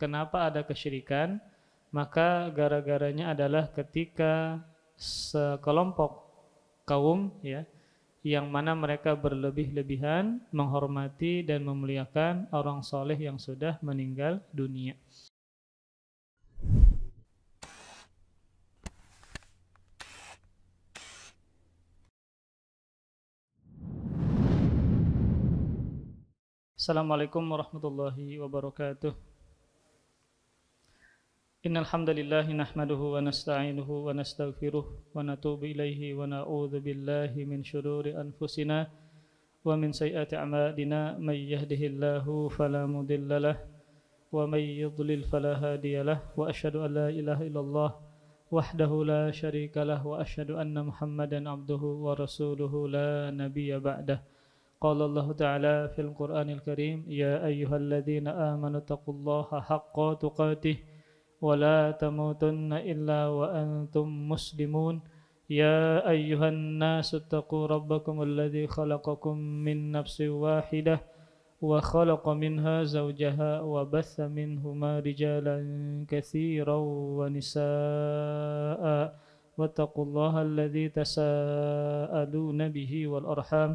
kenapa ada kesyirikan? Maka gara-garanya adalah ketika sekelompok kaum ya, yang mana mereka berlebih-lebihan menghormati dan memuliakan orang soleh yang sudah meninggal dunia. Assalamualaikum warahmatullahi wabarakatuh. Innal hamdalillah nahmaduhu wa nasta'inuhu wa nastaghfiruh wa natubu ilaihi wa na'udzu billahi min shururi anfusina wa min sayyiati a'malina may yahdihillahu fala mudhillalah wa may yudlil fala hadiyalah wa asyhadu an la ilaha illallah wahdahu la syarikalah wa asyhadu anna Muhammadan abduhu wa rasuluhu la nabiyya ba'dah. Qala Allah Ta'ala fil Qur'anil Karim ya ayyuhalladzina amanu taqullaha haqqa tuqatih ولا تموتن إلا وأنتم مسلمون يا أيها الناس اتقوا ربكم الذي خلقكم من نفس واحدة وخلق منها زوجها وبث منهما رجالا كثيرا ونساء واتقوا الله الذي تساءلون به والأرحام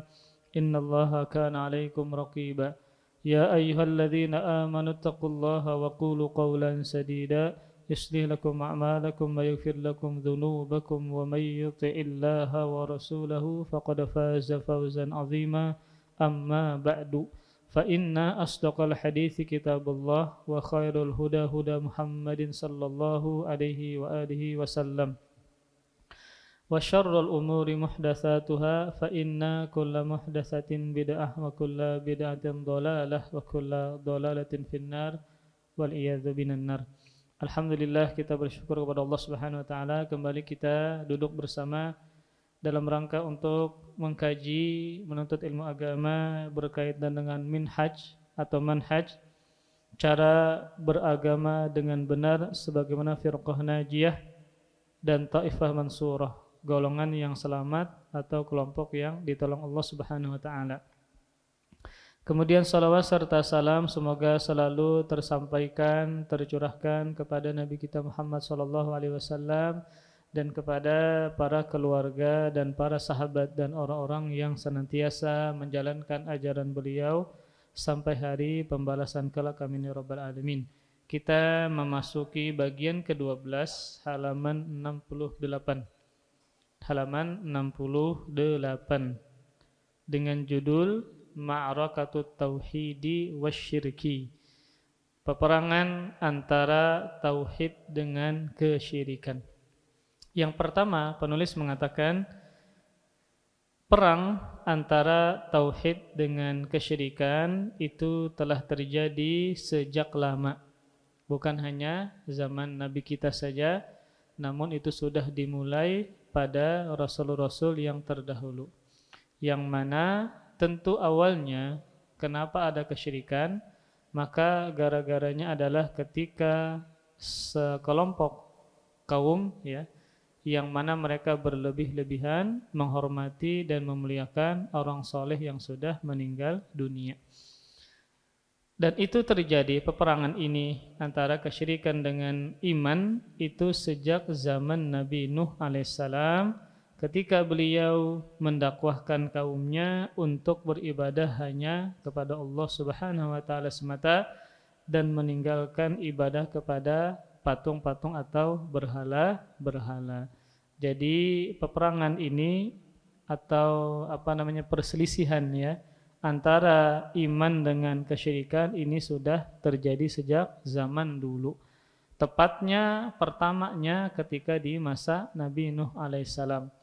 إن الله كان عليكم رقيبا يا أيها الذين آمنوا اتقوا الله وقولوا قولا سديدا يصلح لكم أعمالكم ويغفر لكم ذنوبكم ومن يطع الله ورسوله فقد فاز فوزا عظيما أما بعد فإن أصدق الحديث كتاب الله وخير الهدى هدى محمد صلى الله عليه وآله وسلم وشر الأمور محدثاتها فإن كل محدثة بدعة وكل بدعة ضلالة وكل ضلالة في النار والعياذ بالنار. Alhamdulillah, kita bersyukur kepada Allah Subhanahu wa taala, kembali kita duduk bersama dalam rangka untuk mengkaji, menuntut ilmu agama berkaitan dengan minhaj atau manhaj, cara beragama dengan benar sebagaimana firqah najiyah dan taifah mansurah, golongan yang selamat atau kelompok yang ditolong Allah Subhanahu wa taala. Kemudian salawat serta salam semoga selalu tersampaikan, tercurahkan kepada Nabi kita Muhammad sallallahu alaihi wasallam dan kepada para keluarga dan para sahabat dan orang-orang yang senantiasa menjalankan ajaran beliau sampai hari pembalasan kelak, amin ya rabbal alamin. Kita memasuki bagian ke-12 halaman 68. Halaman 68 dengan judul Ma'rakatut Tauhidi Wasyirki, peperangan antara tauhid dengan kesyirikan. Yang pertama, penulis mengatakan perang antara tauhid dengan kesyirikan itu telah terjadi sejak lama, bukan hanya zaman Nabi kita saja, namun itu sudah dimulai pada rasul-rasul yang terdahulu, yang mana tentu awalnya kenapa ada kesyirikan, maka gara-garanya adalah ketika sekelompok kaum ya, yang mana mereka berlebih-lebihan menghormati dan memuliakan orang soleh yang sudah meninggal dunia. Dan itu terjadi, peperangan ini antara kesyirikan dengan iman itu sejak zaman Nabi Nuh alaihissalam, ketika beliau mendakwahkan kaumnya untuk beribadah hanya kepada Allah Subhanahu wa taala semata dan meninggalkan ibadah kepada patung-patung atau berhala-berhala. Jadi peperangan ini atau perselisihan ya antara iman dengan kesyirikan ini sudah terjadi sejak zaman dulu. Tepatnya pertamanya ketika di masa Nabi Nuh alaihissalam.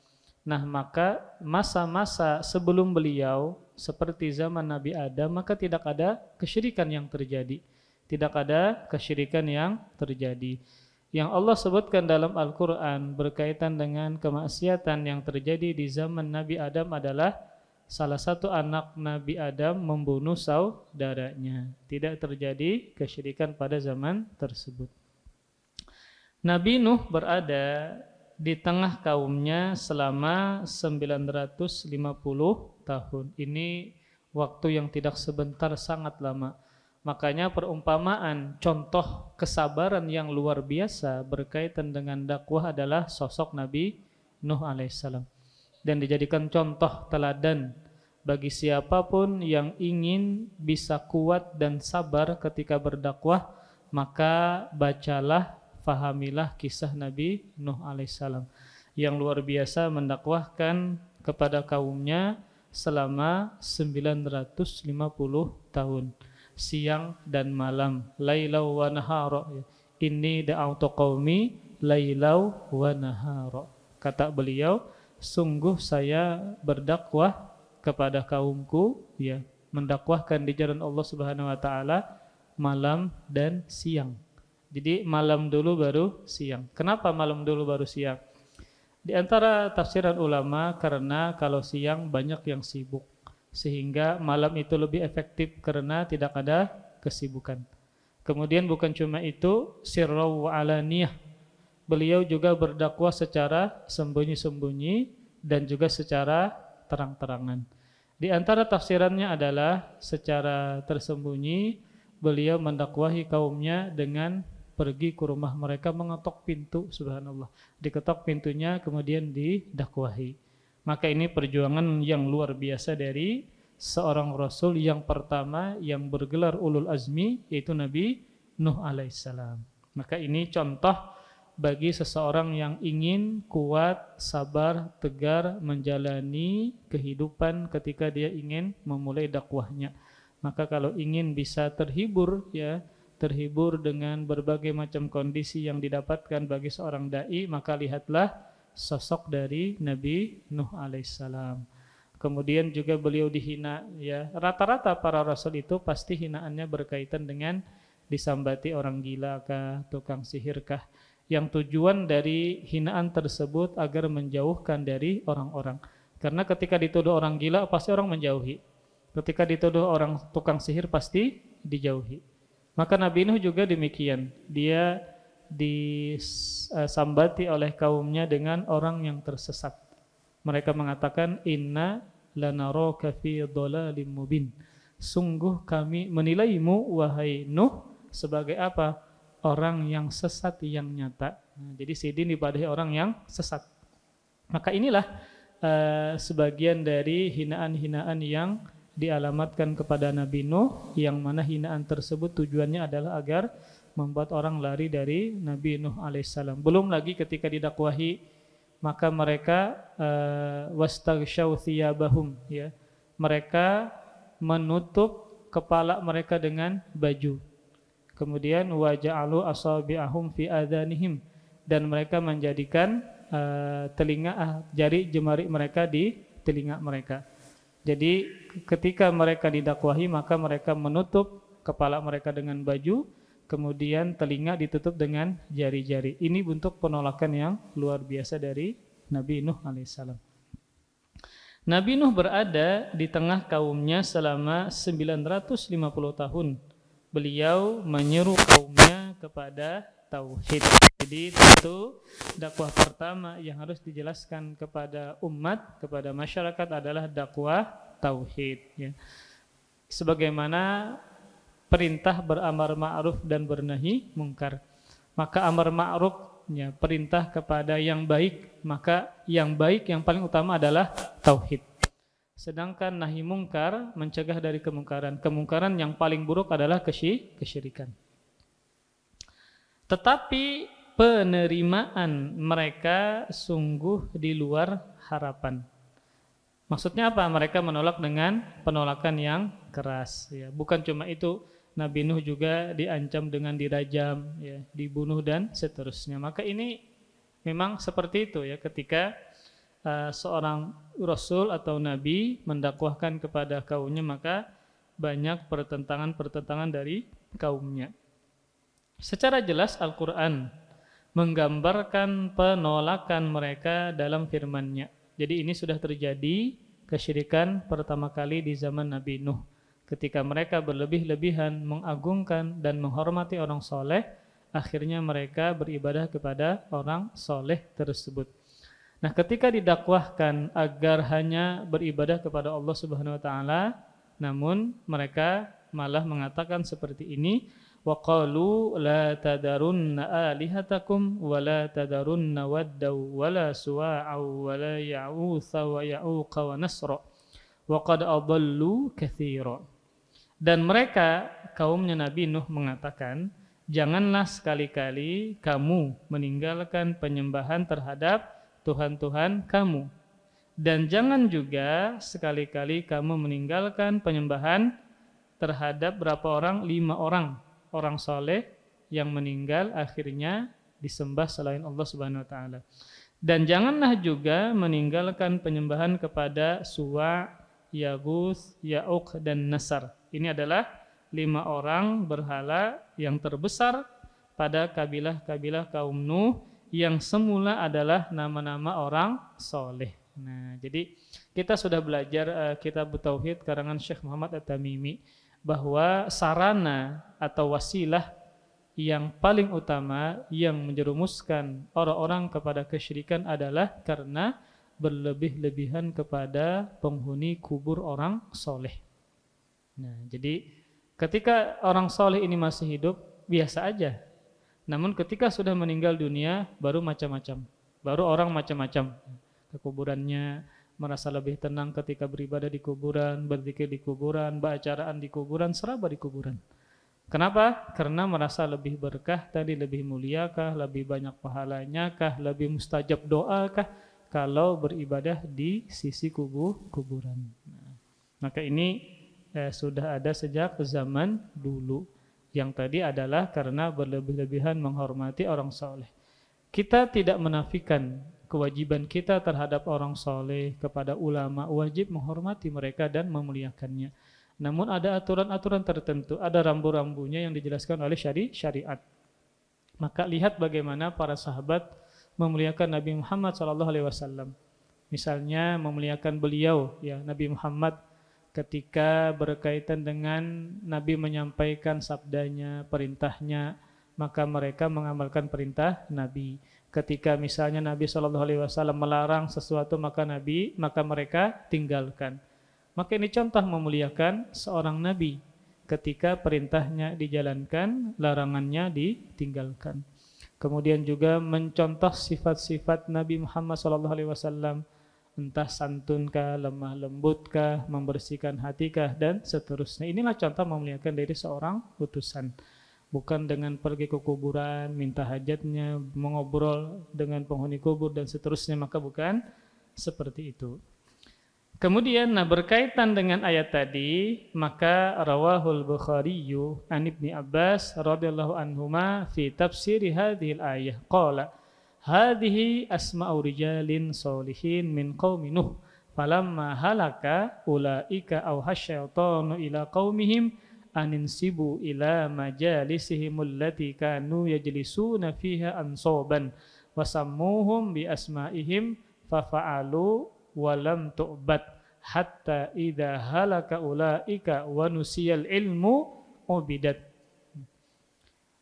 Nah, maka masa-masa sebelum beliau seperti zaman Nabi Adam, maka tidak ada kesyirikan yang terjadi. Tidak ada kesyirikan yang terjadi. Yang Allah sebutkan dalam Al-Quran berkaitan dengan kemaksiatan yang terjadi di zaman Nabi Adam adalah salah satu anak Nabi Adam membunuh saudaranya. Tidak terjadi kesyirikan pada zaman tersebut. Nabi Nuh berada di tengah kaumnya selama 950 tahun. Ini waktu yang tidak sebentar, sangat lama. Makanya perumpamaan contoh kesabaran yang luar biasa berkaitan dengan dakwah adalah sosok Nabi Nuh alaihissalam, dan dijadikan contoh teladan bagi siapapun yang ingin bisa kuat dan sabar ketika berdakwah. Maka bacalah, fahamilah kisah Nabi Nuh alaihissalam yang luar biasa mendakwahkan kepada kaumnya selama 950 tahun, siang dan malam, lailau wa nahara. Inni da'autu qaumi lailau wa nahara. Kata beliau, sungguh saya berdakwah kepada kaumku, ya, mendakwahkan di jalan Allah Subhanahu wa taala malam dan siang. Jadi malam dulu baru siang. Kenapa malam dulu baru siang? Di antara tafsiran ulama, karena kalau siang banyak yang sibuk, sehingga malam itu lebih efektif karena tidak ada kesibukan. Kemudian bukan cuma itu, sirra wa alaniyah. Beliau juga berdakwah secara sembunyi-sembunyi dan juga secara terang-terangan. Di antara tafsirannya adalah secara tersembunyi beliau mendakwahi kaumnya dengan pergi ke rumah mereka, mengetok pintu, subhanallah. Diketok pintunya kemudian didakwahi. Maka ini perjuangan yang luar biasa dari seorang rasul yang pertama yang bergelar ulul azmi, yaitu Nabi Nuh alaihissalam. Maka ini contoh bagi seseorang yang ingin kuat, sabar, tegar menjalani kehidupan ketika dia ingin memulai dakwahnya. Maka kalau ingin bisa terhibur, ya, terhibur dengan berbagai macam kondisi yang didapatkan bagi seorang dai, maka lihatlah sosok dari Nabi Nuh alaihissalam. Kemudian juga beliau dihina, ya. Rata-rata para rasul itu pasti hinaannya berkaitan dengan disambati orang gila kah, tukang sihir kah. Yang tujuan dari hinaan tersebut agar menjauhkan dari orang-orang. Karena ketika dituduh orang gila pasti orang menjauhi. Ketika dituduh orang tukang sihir pasti dijauhi. Maka Nabi Nuh juga demikian. Dia disambati oleh kaumnya dengan orang yang tersesat. Mereka mengatakan, inna lanaraka fi dhalalim mubin. Sungguh kami menilaimu wahai Nuh sebagai apa? Orang yang sesat yang nyata. Jadi Sidin dipadahi orang yang sesat. Maka inilah sebagian dari hinaan-hinaan yang dialamatkan kepada Nabi Nuh, yang mana hinaan tersebut tujuannya adalah agar membuat orang lari dari Nabi Nuh alaihissalam. Belum lagi ketika didakwahi, maka mereka wastaghshaw thiyabahum, ya. Mereka menutup kepala mereka dengan baju. Kemudian waja'alu asabi'ahum fi adhanihim, dan mereka menjadikan jari jemari mereka di telinga mereka. Jadi ketika mereka didakwahi, maka mereka menutup kepala mereka dengan baju, kemudian telinga ditutup dengan jari-jari. Ini bentuk penolakan yang luar biasa dari Nabi Nuh alaihissalam. Nabi Nuh berada di tengah kaumnya selama 950 tahun. Beliau menyeru kaumnya kepada tauhid. Jadi tentu dakwah pertama yang harus dijelaskan kepada umat, kepada masyarakat adalah dakwah tauhid, ya. Sebagaimana perintah beramar ma'ruf dan bernahi mungkar. Maka amar ma'ruf, ya, perintah kepada yang baik, maka yang baik yang paling utama adalah tauhid. Sedangkan nahi mungkar mencegah dari kemungkaran. Kemungkaran yang paling buruk adalah kesyirikan. Tetapi penerimaan mereka sungguh di luar harapan. Maksudnya apa? Mereka menolak dengan penolakan yang keras, ya. Bukan cuma itu, Nabi Nuh juga diancam dengan dirajam, ya, dibunuh dan seterusnya. Maka ini memang seperti itu, ya, ketika seorang rasul atau nabi mendakwahkan kepada kaumnya, maka banyak pertentangan dari kaumnya. Secara jelas Al-Quran menggambarkan penolakan mereka dalam firman-Nya. Jadi ini sudah terjadi kesyirikan pertama kali di zaman Nabi Nuh. Ketika mereka berlebih-lebihan mengagungkan dan menghormati orang soleh, akhirnya mereka beribadah kepada orang soleh tersebut. Nah, ketika didakwahkan agar hanya beribadah kepada Allah Subhanahu wa taala, namun mereka malah mengatakan seperti ini, wa qalu la tadarunna alihatakum wa la tadarunna waddaw wa la suwa'a wa la ya'utha wa ya'uqa wa nasra wa qad adallu katsira. Dan mereka, kaumnya Nabi Nuh, mengatakan, janganlah sekali-kali kamu meninggalkan penyembahan terhadap Tuhan-Tuhan kamu. Dan jangan juga sekali-kali kamu meninggalkan penyembahan terhadap berapa orang? 5 orang. Orang soleh yang meninggal akhirnya disembah selain Allah Subhanahu wa taala. Dan janganlah juga meninggalkan penyembahan kepada Suwa', Yaghus, Ya'uq dan Nasr. Ini adalah 5 orang berhala yang terbesar pada kabilah-kabilah kaum Nuh yang semula adalah nama-nama orang soleh. Nah, jadi kita sudah belajar kitab Tauhid karangan Syekh Muhammad At-Tamimi bahwa sarana atau wasilah yang paling utama yang menjerumuskan orang-orang kepada kesyirikan adalah karena berlebih-lebihan kepada penghuni kubur orang soleh. Nah, jadi ketika orang soleh ini masih hidup biasa aja. Namun ketika sudah meninggal dunia baru macam-macam. Baru orang macam-macam. Ke kuburannya, merasa lebih tenang ketika beribadah di kuburan, berzikir di kuburan, bacaan di kuburan, seraba di kuburan. Kenapa? Karena merasa lebih berkah tadi, lebih muliakah, lebih banyak pahalanya kah, lebih mustajab doa kah kalau beribadah di sisi kuburan. Nah, maka ini sudah ada sejak zaman dulu. Yang tadi adalah karena berlebih-lebihan menghormati orang soleh. Kita tidak menafikan kewajiban kita terhadap orang soleh, kepada ulama, wajib menghormati mereka dan memuliakannya. Namun ada aturan-aturan tertentu, ada rambu-rambunya yang dijelaskan oleh syariat. Maka lihat bagaimana para sahabat memuliakan Nabi Muhammad SAW. Misalnya memuliakan beliau, ya Nabi Muhammad, ketika berkaitan dengan Nabi menyampaikan sabdanya, perintahnya, maka mereka mengamalkan perintah Nabi. Ketika misalnya Nabi SAW melarang sesuatu maka mereka tinggalkan. Maka ini contoh memuliakan seorang Nabi ketika perintahnya dijalankan, larangannya ditinggalkan. Kemudian juga mencontoh sifat-sifat Nabi Muhammad SAW, entah santunkah, lemah lembutkah, membersihkan hatikah dan seterusnya. Inilah contoh memuliakan dari seorang utusan. Bukan dengan pergi ke kuburan, minta hajatnya, mengobrol dengan penghuni kubur dan seterusnya, maka bukan seperti itu. Kemudian berkaitan dengan ayat tadi, maka rawahul Bukhariyu an Ibni Abbas radhiyallahu anhuma fi tafsiri hadhil ayah qala hadhihi asma'u rijalin solihin min qaumi Nuh falamma halaka ulaika awhasyaitanu ila qaumihim aninsibu ila majalisihim allati kanu yajlisuna fiha ansoban wasammuhum bi asma'ihim fafa'alu walam tu'bad hatta idha halaka ulaika wa nusiyal ilmu ubidat.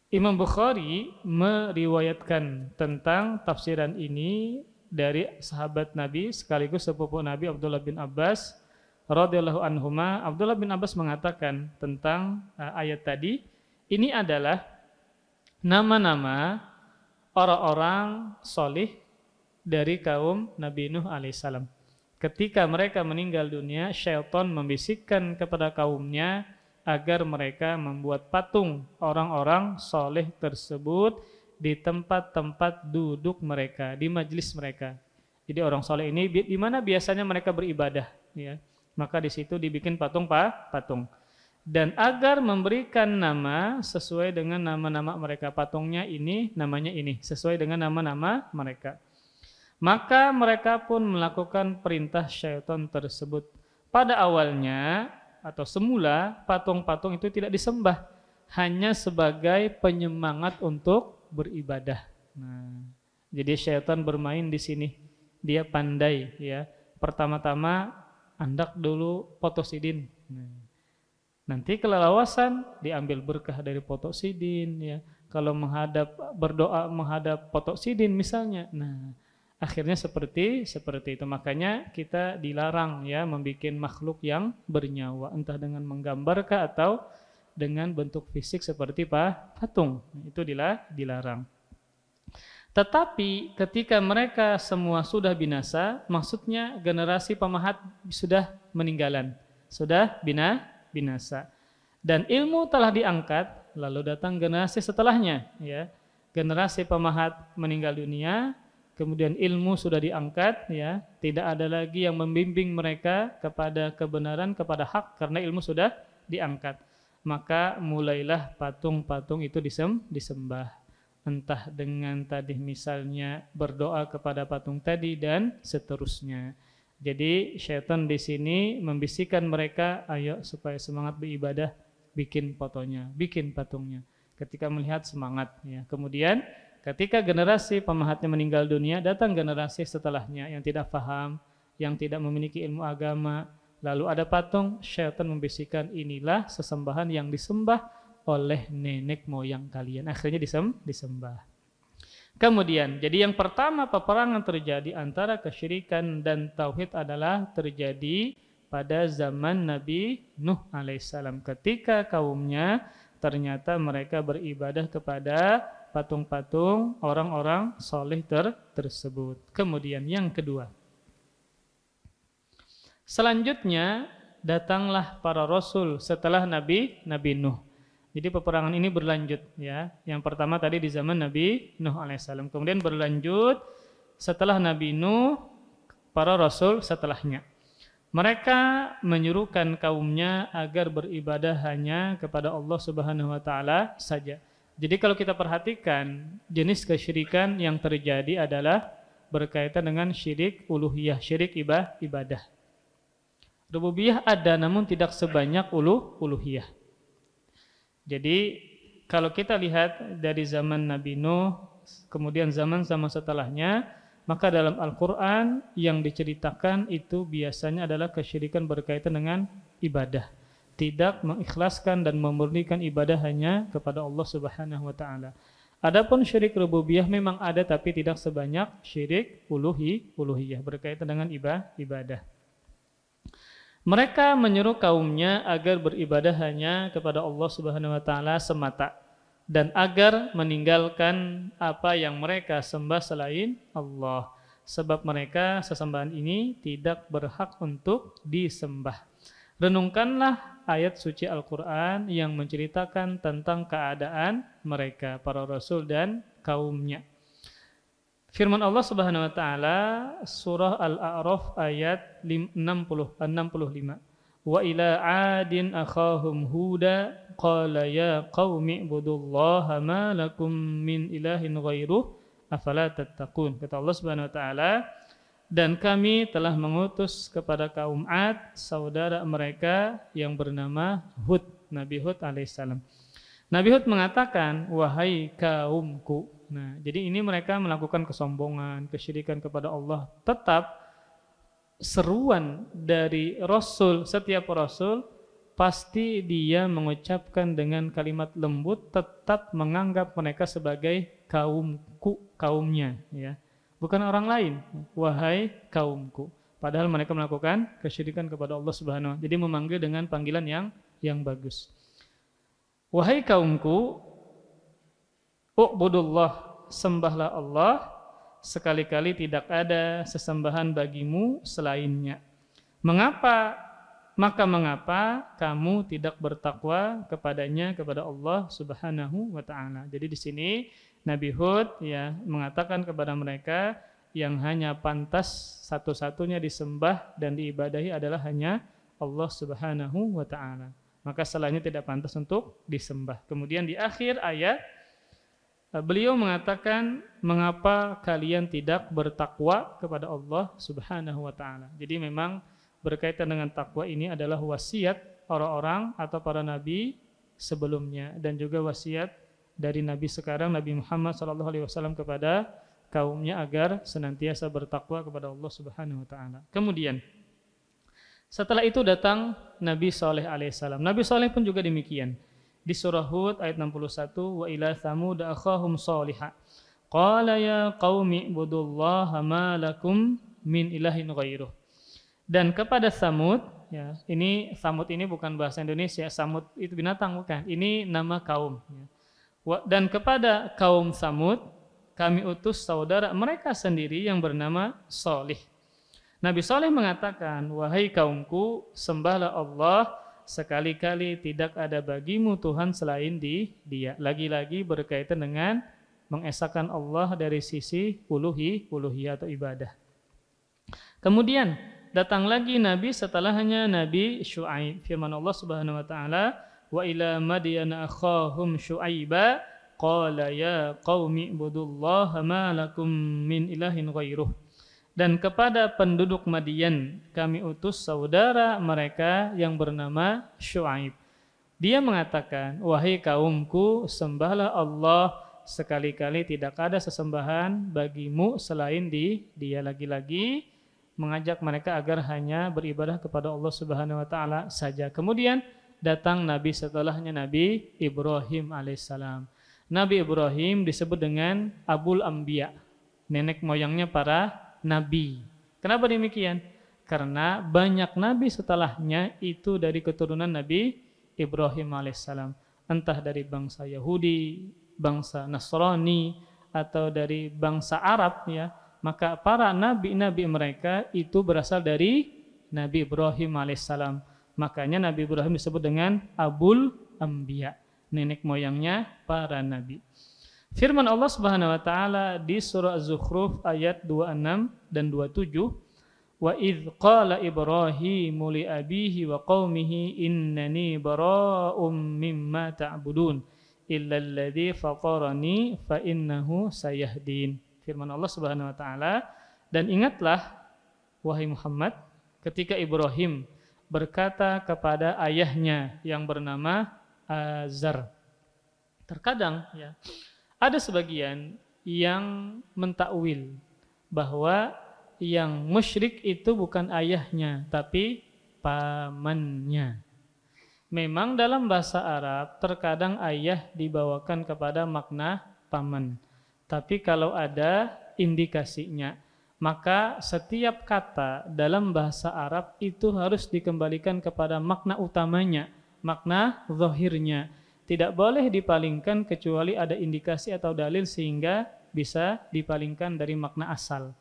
Imam Bukhari meriwayatkan tentang tafsiran ini dari sahabat Nabi sekaligus sepupu Nabi Abdullah bin Abbas radhiyallahu anhuma. Abdullah bin Abbas mengatakan tentang ayat tadi, ini adalah nama-nama orang-orang solih dari kaum Nabi Nuh alaihissalam. Ketika mereka meninggal dunia, syaitan membisikkan kepada kaumnya agar mereka membuat patung orang-orang soleh tersebut di tempat-tempat duduk mereka, di majelis mereka. Jadi orang soleh ini di mana biasanya mereka beribadah, ya. Maka di situ dibikin patung. Dan agar memberikan nama sesuai dengan nama-nama mereka, patungnya ini namanya ini, sesuai dengan nama-nama mereka. Maka mereka pun melakukan perintah syaitan tersebut. Pada awalnya atau semula patung-patung itu tidak disembah, hanya sebagai penyemangat untuk beribadah. Nah, jadi syaitan bermain di sini. Dia pandai, ya. Pertama-tama andak dulu potosidin. Nanti kelelawasan diambil berkah dari potosidin, ya. Kalau berdoa menghadap potosidin misalnya. Nah, akhirnya seperti itu. Makanya kita dilarang, ya, membuat makhluk yang bernyawa, entah dengan menggambarkah atau dengan bentuk fisik seperti patung. Itu dilarang. Tetapi ketika mereka semua sudah binasa, maksudnya generasi pemahat sudah meninggalan, sudah binasa. Dan ilmu telah diangkat, lalu datang generasi setelahnya, ya. Generasi pemahat meninggal dunia, kemudian ilmu sudah diangkat, ya. Tidak ada lagi yang membimbing mereka kepada kebenaran, kepada hak, karena ilmu sudah diangkat. Maka mulailah patung-patung itu disembah. Entah dengan tadi misalnya berdoa kepada patung tadi dan seterusnya. Jadi syaitan di sini membisikkan mereka, ayo supaya semangat beribadah, bikin fotonya, bikin patungnya. Ketika melihat semangat, ya. Kemudian ketika generasi pemahatnya meninggal dunia, datang generasi setelahnya yang tidak paham, yang tidak memiliki ilmu agama, lalu ada patung, syaitan membisikkan, inilah sesembahan yang disembah oleh nenek moyang kalian. Akhirnya disembah. Kemudian, jadi yang pertama peperangan terjadi antara kesyirikan dan tauhid adalah terjadi pada zaman Nabi Nuh alaihissalam. Ketika kaumnya ternyata mereka beribadah kepada patung-patung orang-orang soleh tersebut. Kemudian yang kedua, selanjutnya datanglah para rasul setelah Nabi Nuh. Jadi peperangan ini berlanjut, ya. Yang pertama tadi di zaman Nabi Nuh alaihissalam, kemudian berlanjut setelah Nabi Nuh, para rasul setelahnya. Mereka menyuruhkan kaumnya agar beribadah hanya kepada Allah Subhanahu wa taala saja. Jadi kalau kita perhatikan, jenis kesyirikan yang terjadi adalah berkaitan dengan syirik uluhiyah, syirik ibadah. Rububiyah ada namun tidak sebanyak uluhiyah. Jadi kalau kita lihat dari zaman Nabi Nuh, kemudian zaman-zaman setelahnya, maka dalam Al-Quran yang diceritakan itu biasanya adalah kesyirikan berkaitan dengan ibadah. Tidak mengikhlaskan dan memurnikan ibadah hanya kepada Allah Subhanahu wa taala. Adapun syirik rububiyah memang ada tapi tidak sebanyak syirik uluhiyah berkaitan dengan ibadah. Mereka menyuruh kaumnya agar beribadah hanya kepada Allah Subhanahu wa taala semata dan agar meninggalkan apa yang mereka sembah selain Allah, sebab mereka sesembahan ini tidak berhak untuk disembah. Renungkanlah ayat suci Al-Qur'an yang menceritakan tentang keadaan mereka, para rasul dan kaumnya. Firman Allah Subhanahu wa taala surah Al-A'raf ayat 65. Wa ila 'adin akhahum huda qala ya qaumi ibudullaha ma lakum min ilahin ghairuh afala tattaqun. Kata Allah Subhanahu wa taala, dan kami telah mengutus kepada kaum 'Ad saudara mereka yang bernama Hud, Nabi Hud alaihissalam. Nabi Hud mengatakan, wahai kaumku. Nah, jadi ini mereka melakukan kesombongan, kesyirikan kepada Allah. Tetap seruan dari Rasul, setiap Rasul pasti dia mengucapkan dengan kalimat lembut, tetap menganggap mereka sebagai kaumnya, ya. Bukan orang lain, wahai kaumku. Padahal mereka melakukan kesyirikan kepada Allah Subhanahu wa taala. Jadi memanggil dengan panggilan yang bagus. Wahai kaumku, u'budullah, sembahlah Allah, sekali-kali tidak ada sesembahan bagimu selainnya. Mengapa kamu tidak bertakwa kepadanya, kepada Allah Subhanahu wa taala. Jadi di sini Nabi Hud ya mengatakan kepada mereka yang hanya pantas satu-satunya disembah dan diibadahi adalah hanya Allah Subhanahu wa taala. Maka selainnya tidak pantas untuk disembah. Kemudian di akhir ayat beliau mengatakan, mengapa kalian tidak bertakwa kepada Allah Subhanahu wa taala. Jadi memang berkaitan dengan takwa ini adalah wasiat orang-orang atau para nabi sebelumnya dan juga wasiat dari nabi sekarang, Nabi Muhammad SAW kepada kaumnya agar senantiasa bertakwa kepada Allah Subhanahu wa taala. Kemudian setelah itu datang Nabi Saleh alaihissalam. Nabi Saleh pun juga demikian. Di surah Hud ayat 61, wa ila thamud akhahum salihah. Qala ya qaumi ibudullaha ma lakum min ilahin ghairuh. Dan kepada Tsamud ya. Ini Samud ini bukan bahasa Indonesia, Samud itu binatang bukan. Ini nama kaum. Ya. Dan kepada kaum Samud kami utus saudara mereka sendiri yang bernama Salih. Nabi Saleh mengatakan, wahai kaumku, sembahlah Allah, sekali-kali tidak ada bagimu Tuhan selain Dia. Lagi-lagi berkaitan dengan mengesahkan Allah dari sisi uluhiyah atau ibadah. Kemudian datang lagi Nabi setelahnya Nabi Syuaib. Firman Allah Subhanahu wa taala, wa ila madyana akhahum Syuaiba qala ya qaumi ibudullaha ma lakum min ilahin ghairuh. Dan kepada penduduk Madian kami utus saudara mereka yang bernama Syuaib. Dia mengatakan, wahai kaumku, sembahlah Allah, sekali-kali tidak ada sesembahan bagimu selain Dia. Lagi-lagi mengajak mereka agar hanya beribadah kepada Allah Subhanahu wa taala saja. Kemudian datang Nabi setelahnya, Nabi Ibrahim alaihissalam. Nabi Ibrahim disebut dengan Abul Anbiya, nenek moyangnya para nabi. Kenapa demikian? Karena banyak nabi setelahnya itu dari keturunan Nabi Ibrahim alaihissalam. Entah dari bangsa Yahudi, bangsa Nasrani, atau dari bangsa Arab, ya. Maka para nabi-nabi mereka itu berasal dari Nabi Ibrahim alaihissalam. Makanya Nabi Ibrahim disebut dengan Abul Anbiya, nenek moyangnya para nabi. Firman Allah Subhanahu wa taala di surah Az-Zukhruf ayat 26 dan 27, wa idz qala Ibrahimu li abihi wa qaumihi innani bara'um mimma ta'budun illa alladzi fatarani fa innahu sayahdin. Firman Allah Subhanahu wa taala, dan ingatlah wahai Muhammad ketika Ibrahim berkata kepada ayahnya yang bernama Azar. Terkadang ya ada sebagian yang mentakwil bahwa yang musyrik itu bukan ayahnya tapi pamannya. Memang dalam bahasa Arab terkadang ayah dibawakan kepada makna paman. Tapi kalau ada indikasinya, maka setiap kata dalam bahasa Arab itu harus dikembalikan kepada makna utamanya, makna zahirnya. Tidak boleh dipalingkan kecuali ada indikasi atau dalil sehingga bisa dipalingkan dari makna asal.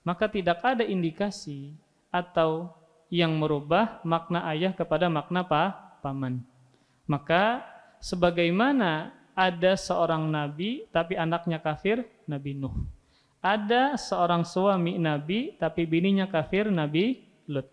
Maka tidak ada indikasi atau yang merubah makna ayah kepada makna paman. Maka sebagaimana ada seorang nabi tapi anaknya kafir, Nabi Nuh. Ada seorang suami nabi tapi bininya kafir, Nabi Lut.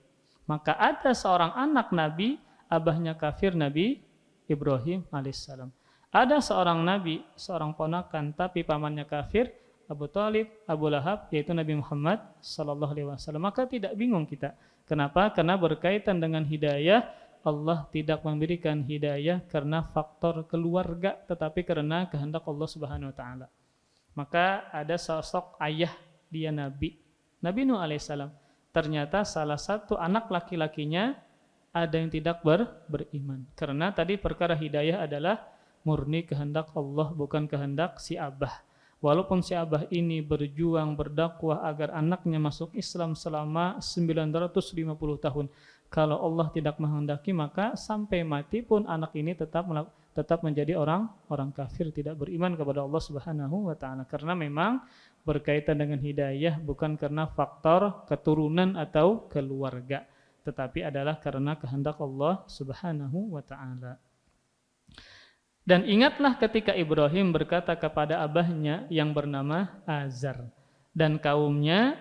Maka ada seorang anak nabi, abahnya kafir, Nabi Ibrahim alaihissalam. Ada seorang nabi, seorang ponakan tapi pamannya kafir, Abu Thalib, Abu Lahab, yaitu Nabi Muhammad sallallahu alaihi wasallam. Maka tidak bingung kita. Kenapa? Karena berkaitan dengan hidayah, Allah tidak memberikan hidayah karena faktor keluarga, tetapi karena kehendak Allah Subhanahu wa taala. Maka ada sosok ayah dia nabi, Nabi Nuh alaihissalam. Ternyata salah satu anak laki-lakinya ada yang tidak beriman. Karena tadi perkara hidayah adalah murni kehendak Allah, bukan kehendak si abah. Walaupun si abah ini berjuang berdakwah agar anaknya masuk Islam selama 950 tahun. Kalau Allah tidak menghendaki, maka sampai mati pun anak ini tetap menjadi orang kafir, tidak beriman kepada Allah Subhanahu wa taala. Karena memang berkaitan dengan hidayah bukan karena faktor keturunan atau keluarga, tetapi adalah karena kehendak Allah Subhanahu wa taala. Dan ingatlah ketika Ibrahim berkata kepada abahnya yang bernama Azar dan kaumnya,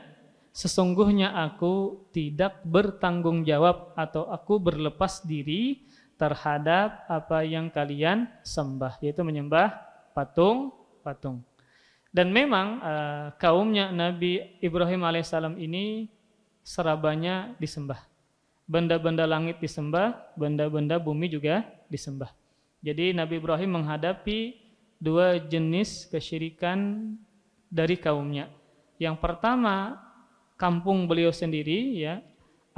sesungguhnya aku tidak bertanggung jawab atau aku berlepas diri terhadap apa yang kalian sembah, yaitu menyembah patung-patung. Dan memang kaumnya Nabi Ibrahim alaihissalam ini serabanya disembah. Benda-benda langit disembah, benda-benda bumi juga disembah. Jadi Nabi Ibrahim menghadapi dua jenis kesyirikan dari kaumnya. Yang pertama, kampung beliau sendiri, ya,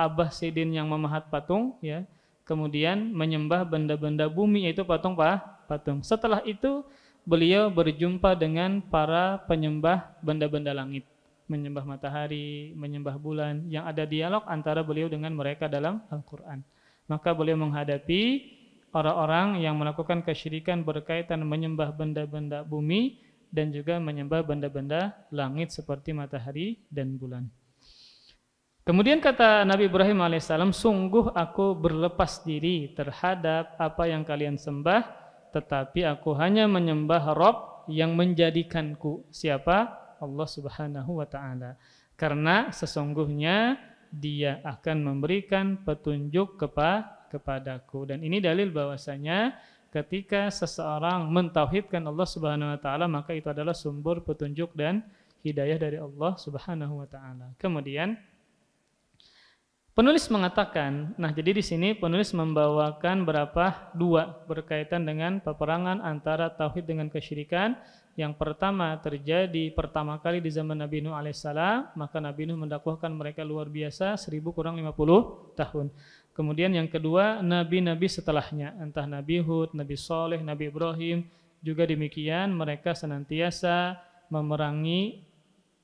Abah Sidin yang memahat patung, ya, kemudian menyembah benda-benda bumi, yaitu patung. Setelah itu beliau berjumpa dengan para penyembah benda-benda langit. menyembah matahari, menyembah bulan, yang ada dialog antara beliau dengan mereka dalam Al-Quran. Maka beliau menghadapi orang-orang yang melakukan kesyirikan berkaitan menyembah benda-benda bumi dan juga menyembah benda-benda langit seperti matahari dan bulan. Kemudian kata Nabi Ibrahim alaihissalam, sungguh aku berlepas diri terhadap apa yang kalian sembah, tetapi aku hanya menyembah Rabb yang menjadikanku. Siapa? Allah Subhanahu wa Ta'ala. Karena sesungguhnya Dia akan memberikan petunjuk kepadaku. Dan ini dalil bahwasanya ketika seseorang mentauhidkan Allah Subhanahu wa Ta'ala, maka itu adalah sumber petunjuk dan hidayah dari Allah Subhanahu wa Ta'ala. Kemudian penulis mengatakan, nah jadi di sini penulis membawakan dua berkaitan dengan peperangan antara tauhid dengan kesyirikan. Yang pertama terjadi pertama kali di zaman Nabi Nuh alaihissalam, maka Nabi Nuh mendakwahkan mereka luar biasa 1000 kurang 50 tahun. Kemudian yang kedua, nabi-nabi setelahnya, entah Nabi Hud, Nabi Saleh, Nabi Ibrahim, juga demikian mereka senantiasa memerangi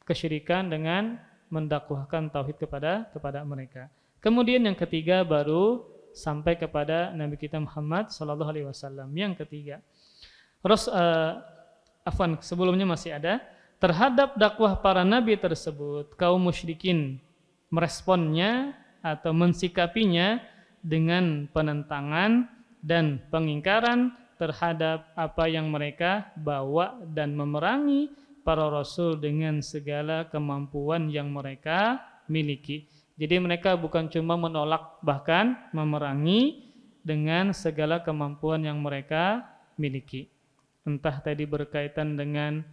kesyirikan dengan mendakwahkan tauhid kepada mereka. Kemudian yang ketiga baru sampai kepada Nabi kita Muhammad sallallahu alaihi wasallam. Yang ketiga, sebelumnya masih ada terhadap dakwah para nabi tersebut, kaum musyrikin meresponnya atau mensikapinya dengan penentangan dan pengingkaran terhadap apa yang mereka bawa dan memerangi para rasul dengan segala kemampuan yang mereka miliki. Jadi mereka bukan cuma menolak, bahkan memerangi dengan segala kemampuan yang mereka miliki. Entah tadi berkaitan dengan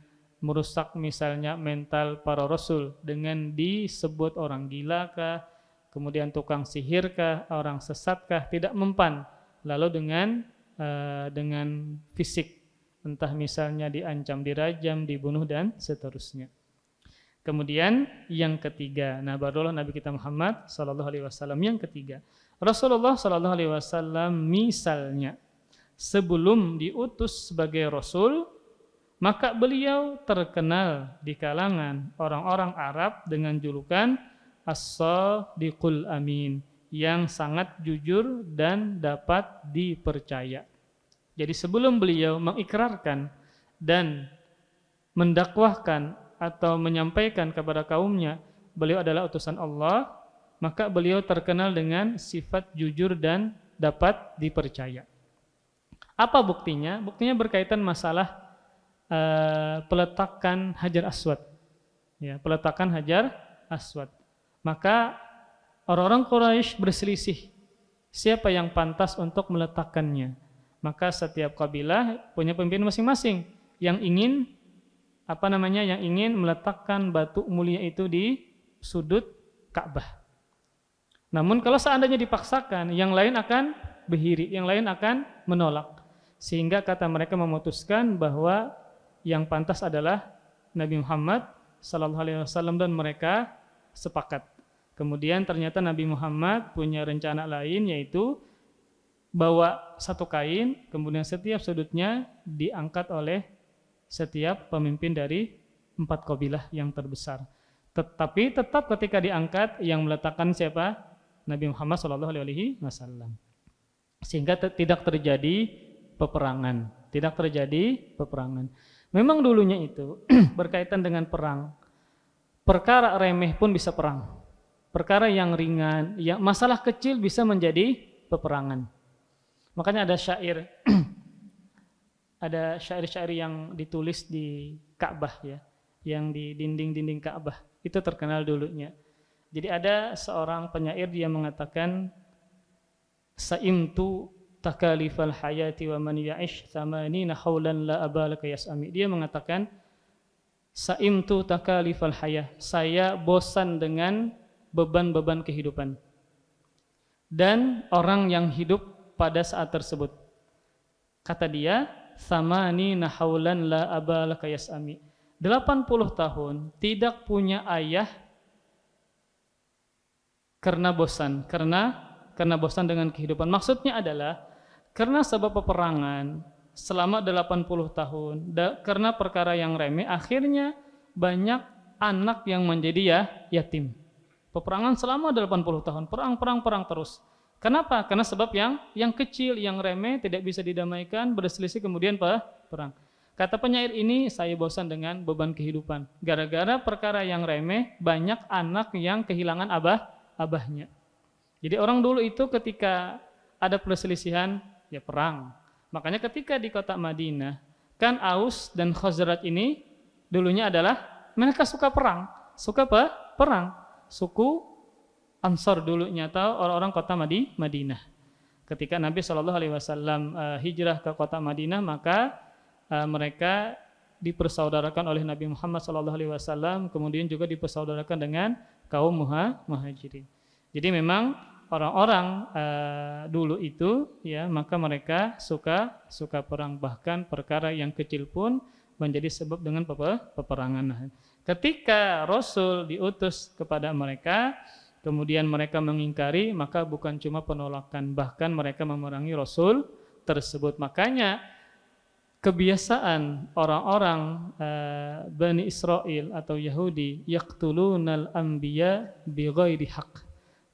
merusak misalnya mental para rasul dengan disebut orang gila kah, kemudian tukang sihir kah, orang sesat kah, tidak mempan. Lalu dengan fisik, entah misalnya diancam, dirajam, dibunuh dan seterusnya. Kemudian yang ketiga, nah barulah Nabi kita Muhammad sallallahu alaihi wasallam. Yang ketiga, Rasulullah sallallahu alaihi wasallam misalnya sebelum diutus sebagai rasul, maka beliau terkenal di kalangan orang-orang Arab dengan julukan As-Shadiqul Amin, yang sangat jujur dan dapat dipercaya. Jadi sebelum beliau mengikrarkan dan mendakwahkan atau menyampaikan kepada kaumnya beliau adalah utusan Allah, maka beliau terkenal dengan sifat jujur dan dapat dipercaya. Apa buktinya? Buktinya berkaitan masalah peletakan Hajar Aswad. Ya, peletakan Hajar Aswad. Maka orang-orang Quraisy berselisih siapa yang pantas untuk meletakkannya. Maka setiap kabilah punya pemimpin masing-masing yang ingin yang ingin meletakkan batu mulia itu di sudut Ka'bah. Namun kalau seandainya dipaksakan, yang lain akan berdiri, yang lain akan menolak. Sehingga kata mereka memutuskan bahwa yang pantas adalah Nabi Muhammad sallallahu alaihi wasallam dan mereka sepakat. Kemudian ternyata Nabi Muhammad punya rencana lain, yaitu bawa satu kain, kemudian setiap sudutnya diangkat oleh setiap pemimpin dari 4 kabilah yang terbesar. Tetapi tetap ketika diangkat yang meletakkan siapa? Nabi Muhammad sallallahu alaihi wasallam. Sehingga tidak terjadi peperangan, tidak terjadi peperangan. Memang dulunya itu berkaitan dengan perang, perkara remeh pun bisa perang, perkara yang ringan, yang masalah kecil bisa menjadi peperangan. Makanya ada syair, ada syair-syair yang ditulis di Ka'bah ya, yang di dinding-dinding Ka'bah itu terkenal dulunya. Jadi ada seorang penyair dia mengatakan, saimtu takalifal hayati wa man ya'ish thamanina haulan la abalaka yas'ami. Dia mengatakan, saimtu takalifal hayah, saya bosan dengan beban-beban kehidupan dan orang yang hidup pada saat tersebut. Kata dia, thamanina haulan la abalaka yas'ami, 80 tahun tidak punya ayah karena bosan, karena bosan dengan kehidupan. Maksudnya adalah karena sebab peperangan selama 80 tahun, karena perkara yang remeh, akhirnya banyak anak yang menjadi yatim. Peperangan selama 80 tahun, perang terus. Kenapa? Karena sebab yang kecil, yang remeh, tidak bisa didamaikan, berselisih kemudian perang. Kata penyair ini, saya bosan dengan beban kehidupan. Gara-gara perkara yang remeh, banyak anak yang kehilangan abahnya. Jadi orang dulu itu ketika ada perselisihan, ya perang. Makanya ketika di kota Madinah, kan Aus dan Khazraj ini dulunya adalah mereka suka perang. Perang. Suku Ansor dulunya atau orang-orang kota Madinah. Ketika Nabi SAW hijrah ke kota Madinah, maka mereka dipersaudarakan oleh Nabi Muhammad SAW, kemudian juga dipersaudarakan dengan kaum muhajirin. Jadi memang orang-orang dulu itu ya, maka mereka suka perang, bahkan perkara yang kecil pun menjadi sebab dengan peperangan. Ketika Rasul diutus kepada mereka, kemudian mereka mengingkari, maka bukan cuma penolakan, bahkan mereka memerangi Rasul tersebut. Makanya kebiasaan orang-orang Bani Israel atau Yahudi, yaqtulunal anbiya bighairi haq.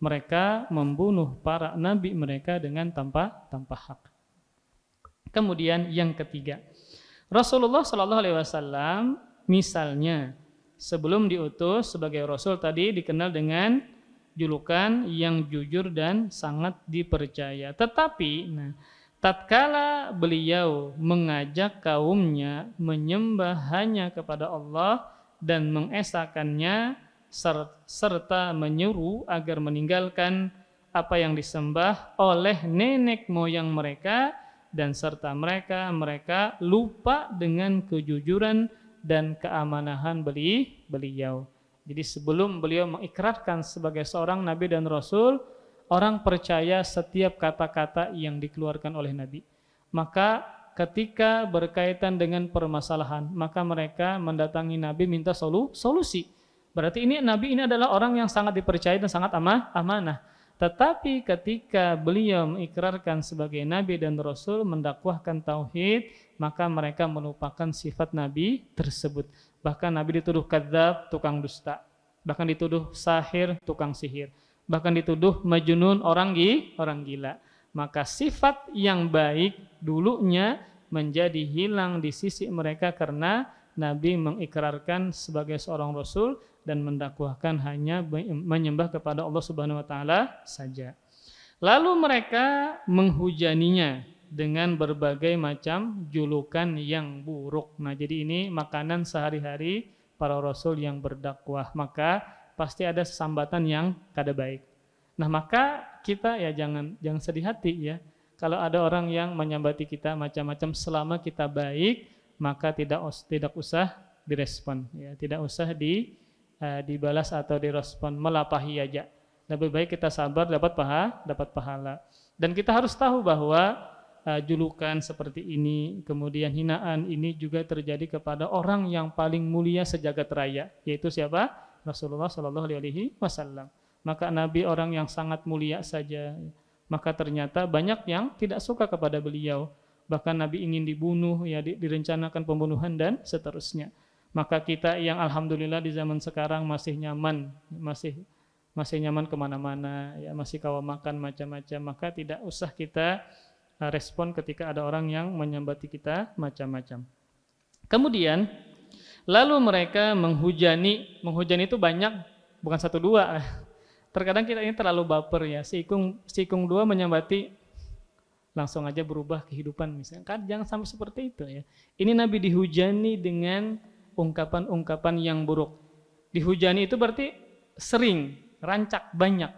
Mereka membunuh para nabi mereka dengan tanpa hak. Kemudian yang ketiga, Rasulullah SAW misalnya sebelum diutus sebagai Rasul tadi dikenal dengan julukan yang jujur dan sangat dipercaya. Tetapi tatkala beliau mengajak kaumnya menyembah hanya kepada Allah dan mengesakannya serta menyuruh agar meninggalkan apa yang disembah oleh nenek moyang mereka, dan serta mereka lupa dengan kejujuran dan keamanahan beliau. Jadi sebelum beliau mengikrarkan sebagai seorang nabi dan rasul, orang percaya setiap kata-kata yang dikeluarkan oleh nabi. Maka ketika berkaitan dengan permasalahan, maka mereka mendatangi nabi minta solusi. Berarti nabi ini adalah orang yang sangat dipercaya dan sangat amanah. Tetapi ketika beliau mengikrarkan sebagai nabi dan rasul, mendakwahkan tauhid, maka mereka melupakan sifat nabi tersebut. Bahkan nabi dituduh kadzab, tukang dusta. Bahkan dituduh sahir, tukang sihir. Bahkan dituduh majnun, orang gila. Maka sifat yang baik dulunya menjadi hilang di sisi mereka karena nabi mengikrarkan sebagai seorang rasul dan mendakwahkan hanya menyembah kepada Allah Subhanahu wa taala saja. Lalu mereka menghujaninya dengan berbagai macam julukan yang buruk. Nah, jadi ini makanan sehari-hari para rasul yang berdakwah, maka pasti ada sambatan yang kada baik. Nah, maka kita ya jangan sedih hati ya. Kalau ada orang yang menyambati kita macam-macam, selama kita baik, maka tidak usah direspon ya, tidak usah dibalas atau direspon, melapahi aja. Lebih baik kita sabar, dapat pahala. Dan kita harus tahu bahwa julukan seperti ini, kemudian hinaan ini juga terjadi kepada orang yang paling mulia sejagat raya, yaitu siapa? Rasulullah SAW. Maka Nabi orang yang sangat mulia saja, maka ternyata banyak yang tidak suka kepada beliau. Bahkan Nabi ingin dibunuh, ya direncanakan pembunuhan dan seterusnya. Maka kita yang alhamdulillah di zaman sekarang masih nyaman, masih nyaman kemana-mana, ya masih kawa makan macam-macam, maka tidak usah kita respon ketika ada orang yang menyambati kita macam-macam. Kemudian lalu mereka menghujani itu banyak, bukan satu dua. Terkadang kita ini terlalu baper ya, sikung dua menyambati langsung aja berubah kehidupan misalnya. Kan jangan sampai seperti itu ya. Ini Nabi dihujani dengan ungkapan-ungkapan yang buruk. Dihujani itu berarti sering, rancak, banyak.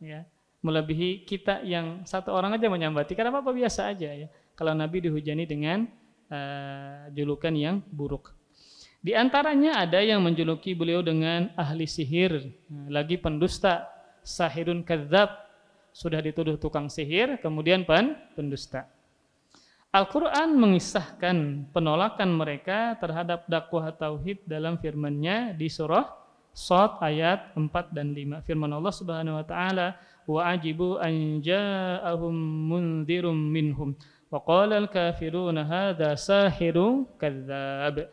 Ya. Melebihi kita yang satu orang aja menyambati. Karena apa biasa aja ya. Kalau Nabi dihujani dengan julukan yang buruk. Di antaranya ada yang menjuluki beliau dengan ahli sihir, lagi pendusta, sahirun kadzab, sudah dituduh tukang sihir, kemudian pendusta. Al-Quran mengisahkan penolakan mereka terhadap dakwah tauhid dalam firman-Nya di surah Shad ayat 4 dan 5. Firman Allah Subhanahu wa taala, "Wa ajibu an ja'ahum mundzirum minhum wa qala al-kafiruna hadza sahirun kadzdzab."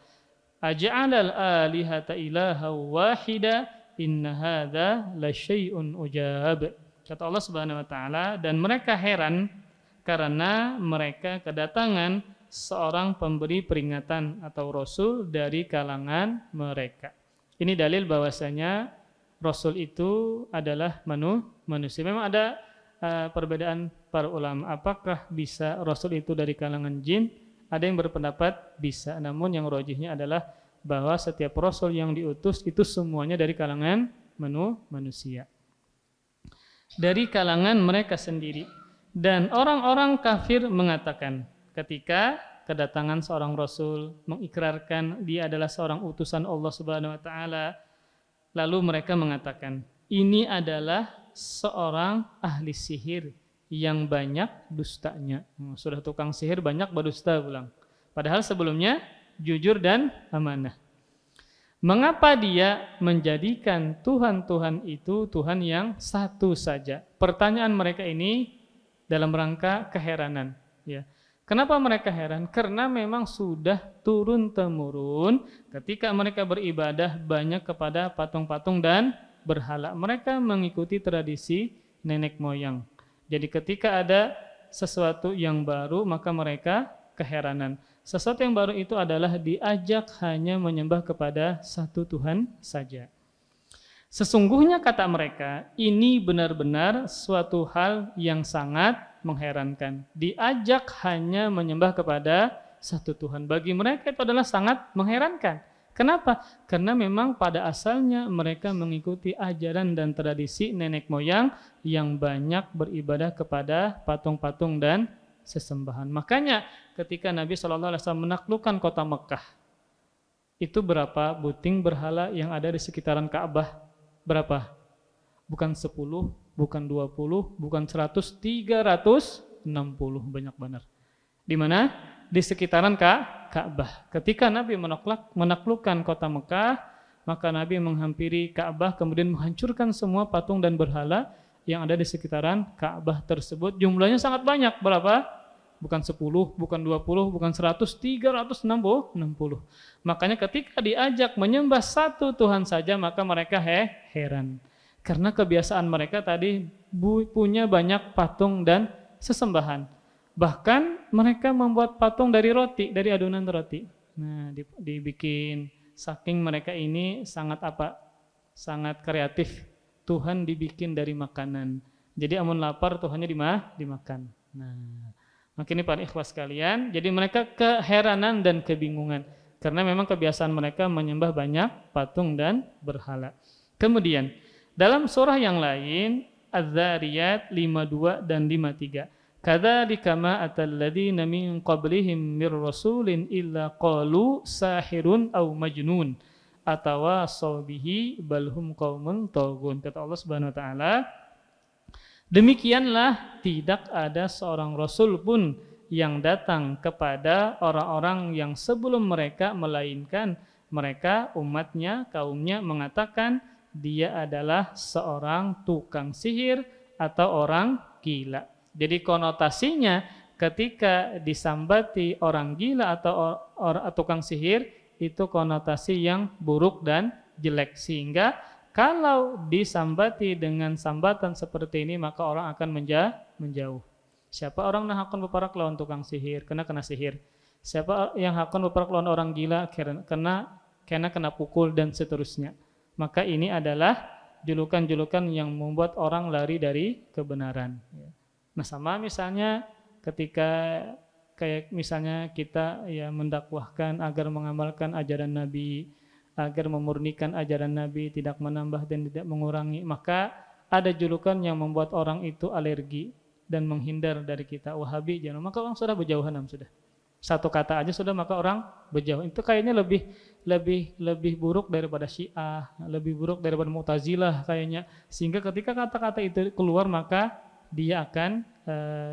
aj'alal alihata ilaha wahida inna hadza lasyai'un ujab. Kata Allah Subhanahu wa taala, dan mereka heran karena mereka kedatangan seorang pemberi peringatan atau rasul dari kalangan mereka. Ini dalil bahwasanya rasul itu adalah manusia. Memang ada perbedaan para ulama, apakah bisa rasul itu dari kalangan jin? Ada yang berpendapat bisa, namun yang rajihnya adalah bahwa setiap rasul yang diutus itu semuanya dari kalangan manusia, dari kalangan mereka sendiri. Dan orang-orang kafir mengatakan ketika kedatangan seorang rasul, mengikrarkan dia adalah seorang utusan Allah Subhanahu wa taala, lalu mereka mengatakan ini adalah seorang ahli sihir yang banyak dustanya. Sudah tukang sihir banyak berdusta pulang. Padahal sebelumnya jujur dan amanah. Mengapa dia menjadikan Tuhan-Tuhan itu Tuhan yang satu saja? Pertanyaan mereka ini dalam rangka keheranan. Ya. Kenapa mereka heran? Karena memang sudah turun-temurun ketika mereka beribadah banyak kepada patung-patung dan berhala. Mereka mengikuti tradisi nenek moyang. Jadi ketika ada sesuatu yang baru, maka mereka keheranan. Sesuatu yang baru itu adalah diajak hanya menyembah kepada satu Tuhan saja. Sesungguhnya kata mereka, ini benar-benar suatu hal yang sangat mengherankan. Diajak hanya menyembah kepada satu Tuhan. Bagi mereka itu adalah sangat mengherankan. Kenapa? Karena memang pada asalnya mereka mengikuti ajaran dan tradisi nenek moyang yang banyak beribadah kepada patung-patung dan sesembahan. Makanya ketika Nabi SAW menaklukkan kota Mekah, itu berapa buting berhala yang ada di sekitaran Ka'bah? Berapa? Bukan 10, bukan 20, bukan 100, 360, banyak benar. Di mana? Di sekitaran Ka'bah. Ketika Nabi menaklukkan kota Mekah, maka Nabi menghampiri Ka'bah kemudian menghancurkan semua patung dan berhala yang ada di sekitaran Ka'bah tersebut. Jumlahnya sangat banyak. Berapa? Bukan 10, bukan 20, bukan 100, 360. Makanya ketika diajak menyembah satu Tuhan saja, maka mereka heran. Karena kebiasaan mereka tadi punya banyak patung dan sesembahan. Bahkan mereka membuat patung dari roti, dari adonan roti. Nah, dibikin, saking mereka ini sangat sangat kreatif. Tuhan dibikin dari makanan. Jadi amun lapar Tuhannya dimakan. Nah, makanya para ikhwas sekalian, jadi mereka keheranan dan kebingungan karena memang kebiasaan mereka menyembah banyak patung dan berhala. Kemudian dalam surah yang lain, Az-Zariyat 52 dan 53. Kadzalika ma atal ladzina min qablihim mir rasulin illa qalu sahirun aw majnun atawasaw bihi bal hum qaumun taghun. Kata Allah Subhanahu wa taala, demikianlah tidak ada seorang rasul pun yang datang kepada orang-orang yang sebelum mereka, melainkan mereka umatnya, kaumnya mengatakan dia adalah seorang tukang sihir atau orang gila. Jadi konotasinya ketika disambati orang gila atau tukang sihir itu konotasi yang buruk dan jelek, sehingga kalau disambati dengan sambatan seperti ini maka orang akan menjauh. Siapa orang yang akan berparak lawan tukang sihir kena sihir. Siapa yang akan berparak lawan orang gila kena pukul dan seterusnya. Maka ini adalah julukan-julukan yang membuat orang lari dari kebenaran. Nah, sama misalnya ketika kayak misalnya kita ya mendakwahkan agar mengamalkan ajaran Nabi, agar memurnikan ajaran Nabi, tidak menambah dan tidak mengurangi, maka ada julukan yang membuat orang itu alergi dan menghindar dari kita. Wahabi, jangan, maka orang sudah berjauhan, sudah. Satu kata aja sudah maka orang berjauh. Itu kayaknya lebih buruk daripada Syiah, lebih buruk daripada Mu'tazilah kayaknya. Sehingga ketika kata-kata itu keluar maka dia akan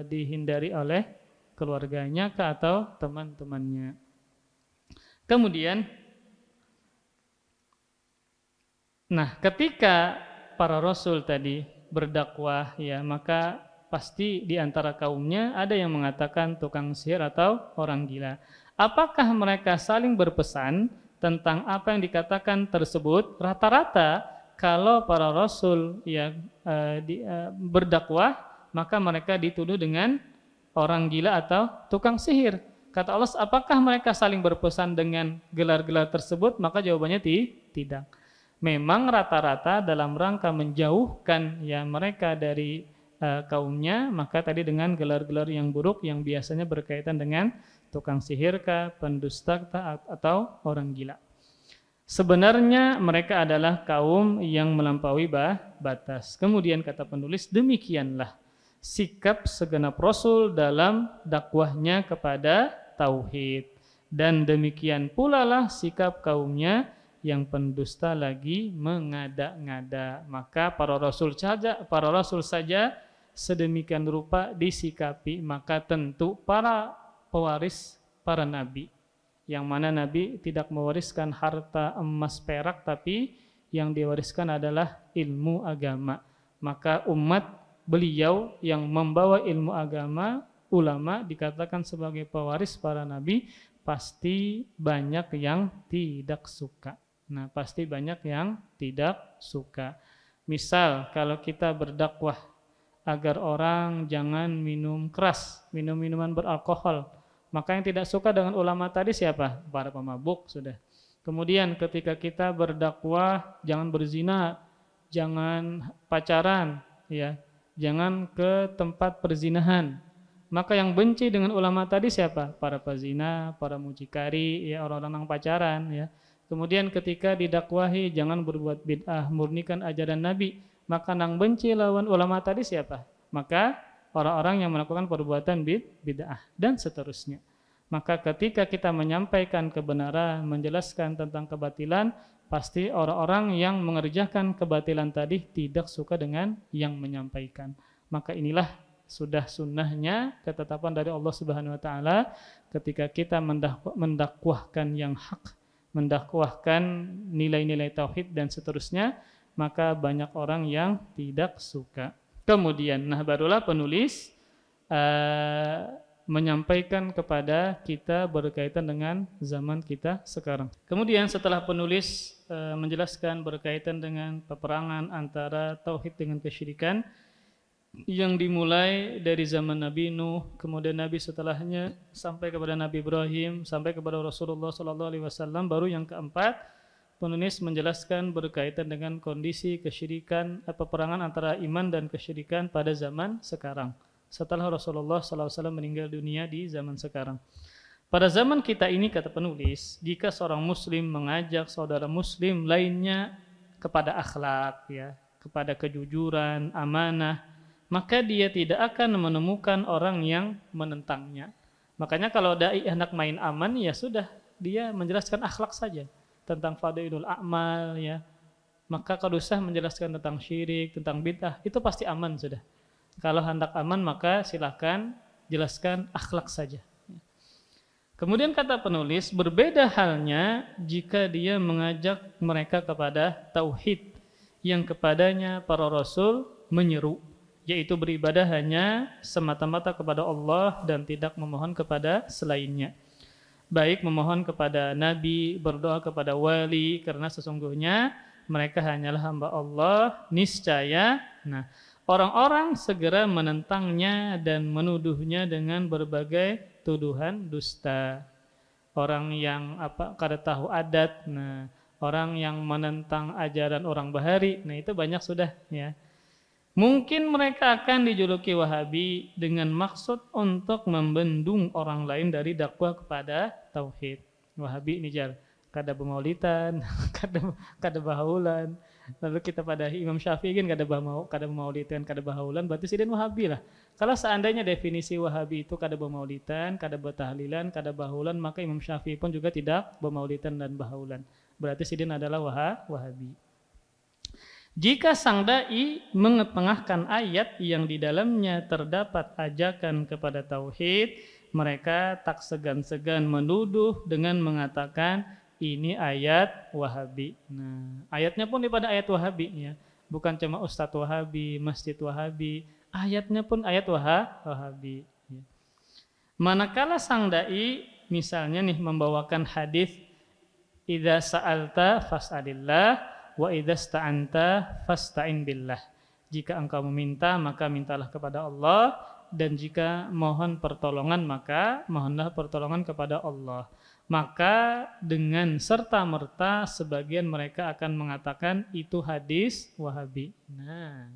dihindari oleh keluarganya atau teman-temannya. Kemudian, nah ketika para rasul tadi berdakwah ya, maka pasti di antara kaumnya ada yang mengatakan tukang sihir atau orang gila. Apakah mereka saling berpesan tentang apa yang dikatakan tersebut, rata-rata kalau para rasul yang berdakwah, maka mereka dituduh dengan orang gila atau tukang sihir. Kata Allah, apakah mereka saling berpesan dengan gelar-gelar tersebut? Maka jawabannya tidak. Memang rata-rata dalam rangka menjauhkan ya mereka dari kaumnya, maka tadi dengan gelar-gelar yang buruk yang biasanya berkaitan dengan tukang sihirkah, pendusta atau orang gila. Sebenarnya mereka adalah kaum yang melampaui batas. Kemudian kata penulis, demikianlah sikap segenap rasul dalam dakwahnya kepada tauhid, dan demikian pula lah sikap kaumnya yang pendusta lagi mengada-ngada. Maka para rasul saja sedemikian rupa disikapi, maka tentu para pewaris para nabi, yang mana nabi tidak mewariskan harta emas perak, tapi yang diwariskan adalah ilmu agama. Maka umat beliau yang membawa ilmu agama, ulama, dikatakan sebagai pewaris para nabi, pasti banyak yang tidak suka. Nah, pasti banyak yang tidak suka. Misal kalau kita berdakwah agar orang jangan minum keras, minum minuman beralkohol, maka yang tidak suka dengan ulama tadi siapa? Para pemabuk sudah. Kemudian ketika kita berdakwah jangan berzina, jangan pacaran, ya, jangan ke tempat perzinahan, maka yang benci dengan ulama tadi siapa? Para pezina, para mucikari, ya, orang-orang yang pacaran, ya. Kemudian ketika didakwahi jangan berbuat bid'ah, murnikan ajaran Nabi, maka yang benci lawan ulama tadi siapa? Maka orang-orang yang melakukan perbuatan bid'ah dan seterusnya. Maka ketika kita menyampaikan kebenaran, menjelaskan tentang kebatilan, pasti orang-orang yang mengerjakan kebatilan tadi tidak suka dengan yang menyampaikan. Maka inilah sudah sunnahnya, ketetapan dari Allah Subhanahu wa taala, ketika kita mendakwahkan yang hak, mendakwahkan nilai-nilai tauhid dan seterusnya, maka banyak orang yang tidak suka. Kemudian, nah barulah penulis menyampaikan kepada kita berkaitan dengan zaman kita sekarang. Kemudian setelah penulis menjelaskan berkaitan dengan peperangan antara tauhid dengan kesyirikan yang dimulai dari zaman Nabi Nuh, kemudian Nabi setelahnya sampai kepada Nabi Ibrahim, sampai kepada Rasulullah SAW, baru yang keempat penulis menjelaskan berkaitan dengan kondisi kesyirikan, peperangan antara iman dan kesyirikan pada zaman sekarang, setelah Rasulullah SAW meninggal dunia di zaman sekarang. Pada zaman kita ini, kata penulis, jika seorang muslim mengajak saudara muslim lainnya kepada akhlak, ya, kepada kejujuran, amanah, maka dia tidak akan menemukan orang yang menentangnya. Makanya kalau dai hendak main aman, ya sudah, dia menjelaskan akhlak saja tentang fadailul a'mal, ya. Maka kalau usah menjelaskan tentang syirik, tentang bid'ah, itu pasti aman sudah. Kalau hendak aman, maka silakan jelaskan akhlak saja. Kemudian kata penulis, berbeda halnya jika dia mengajak mereka kepada tauhid yang kepadanya para rasul menyeru, yaitu beribadah hanya semata-mata kepada Allah dan tidak memohon kepada selainnya. Baik memohon kepada nabi, berdoa kepada wali, karena sesungguhnya mereka hanyalah hamba Allah, niscaya. Nah, orang-orang segera menentangnya dan menuduhnya dengan berbagai tuduhan dusta. Orang yang kada tahu adat, nah, orang yang menentang ajaran orang bahari, nah itu banyak sudah, ya. Mungkin mereka akan dijuluki Wahabi dengan maksud untuk membendung orang lain dari dakwah kepada tauhid. Wahabi ini jar kada bemaulitan, kada bahaulan. Lalu kita pada Imam Syafi'i kan kada bemaulitan, kada bahaulan, berarti sidin Wahabi lah. Kalau seandainya definisi Wahabi itu kada bemaulitan, kada bertahlilan, kada bahaulan, maka Imam Syafi'i pun juga tidak bemaulitan dan bahaulan. Berarti sidin adalah Wahabi. Jika sang dai mengetengahkan ayat yang di dalamnya terdapat ajakan kepada tauhid, mereka tak segan-segan menuduh dengan mengatakan ini ayat Wahabi. Nah, ayatnya pun daripada ayat Wahabi, ya. Bukan cuma Ustadz Wahabi, Masjid Wahabi, ayatnya pun ayat Wahabi. Ya. Manakala sang dai misalnya nih membawakan hadis idza sa'alta fas'alillah wa idza sta'anta fasta'in billah. Jika engkau meminta maka mintalah kepada Allah, dan jika mohon pertolongan maka mohonlah pertolongan kepada Allah. Maka dengan serta-merta sebagian mereka akan mengatakan itu hadis Wahabi. Nah,